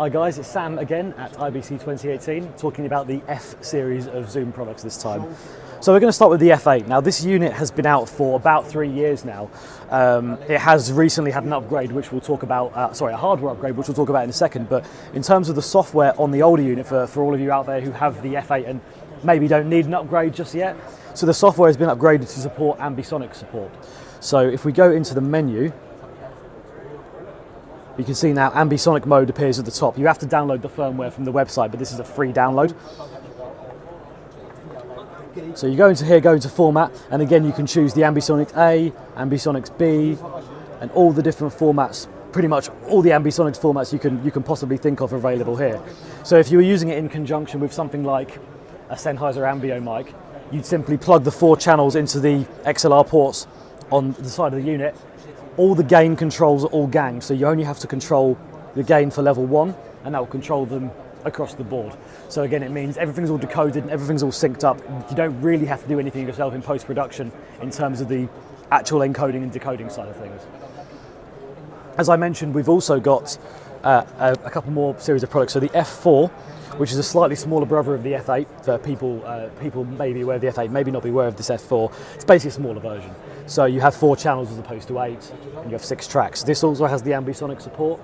Hi guys, it's Sam again at IBC 2018, talking about the F series of Zoom products this time. So we're going to start with the F8. Now this unit has been out for about 3 years now. It has recently had an upgrade, which we'll talk about, a hardware upgrade, which we'll talk about in a second. But in terms of the software on the older unit, for all of you out there who have the F8 and maybe don't need an upgrade just yet, so the software has been upgraded to support Ambisonics support. So if we go into the menu, you can see now Ambisonic mode appears at the top. You have to download the firmware from the website, but this is a free download. So you go into here, go into format, and again you can choose the Ambisonics A, Ambisonics B, and all the different formats, pretty much all the Ambisonics formats you can possibly think of available here. So if you were using it in conjunction with something like a Sennheiser Ambio mic, you'd simply plug the 4 channels into the XLR ports on the side of the unit. All the gain controls are all gang, so you only have to control the gain for level 1, and that will control them across the board. So again, it means everything's all decoded and everything's all synced up. You don't really have to do anything yourself in post-production in terms of the actual encoding and decoding side of things. As I mentioned, we've also got a couple more series of products. So the F4, which is a slightly smaller brother of the F8. For people may be aware of the F8, maybe not be aware of this F4. It's basically a smaller version. So you have 4 channels as opposed to 8, and you have 6 tracks. This also has the Ambisonic support.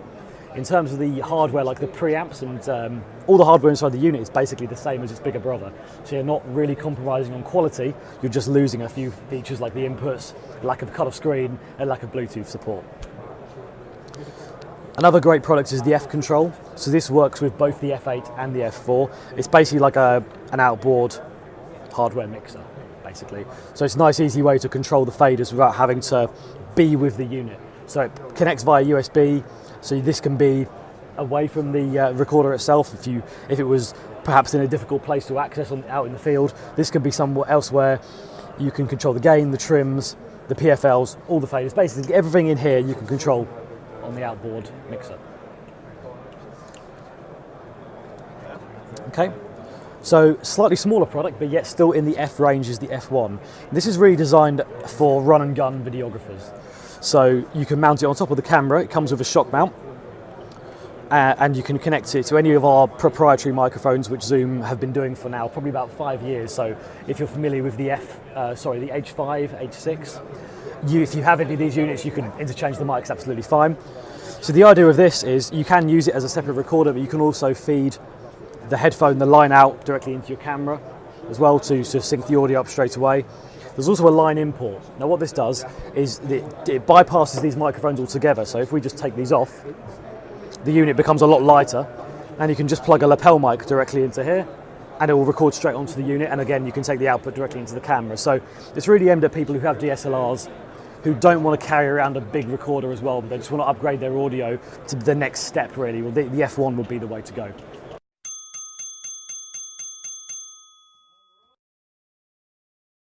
In terms of the hardware, like the preamps and all the hardware inside the unit is basically the same as its bigger brother. So you're not really compromising on quality, you're just losing a few features like the inputs, lack of cut-off screen, and lack of Bluetooth support. Another great product is the F control. So this works with both the F8 and the F4. It's basically like an outboard hardware mixer, basically. So it's a nice, easy way to control the faders without having to be with the unit. So it connects via USB. So this can be away from the recorder itself. If it was perhaps in a difficult place to access out in the field, this can be somewhere elsewhere. You can control the gain, the trims, the PFLs, all the faders. Basically everything in here you can control on the outboard mixer. Okay, so slightly smaller product, but yet still in the F range is the F1. This is really designed for run and gun videographers. So you can mount it on top of the camera. It comes with a shock mount, and you can connect it to any of our proprietary microphones, which Zoom have been doing for now probably about 5 years. So if you're familiar with the the H5, H6, if you have any of these units, you can interchange the mics absolutely fine. So the idea of this is you can use it as a separate recorder, but you can also feed the headphone, the line out directly into your camera as well to sync the audio up straight away. There's also a line import. Now what this does is it bypasses these microphones altogether. So if we just take these off, the unit becomes a lot lighter, and you can just plug a lapel mic directly into here, and it will record straight onto the unit. And again, you can take the output directly into the camera. So it's really aimed at people who have DSLRs, who don't want to carry around a big recorder as well, but they just want to upgrade their audio to the next step really. Well, the F1 would be the way to go.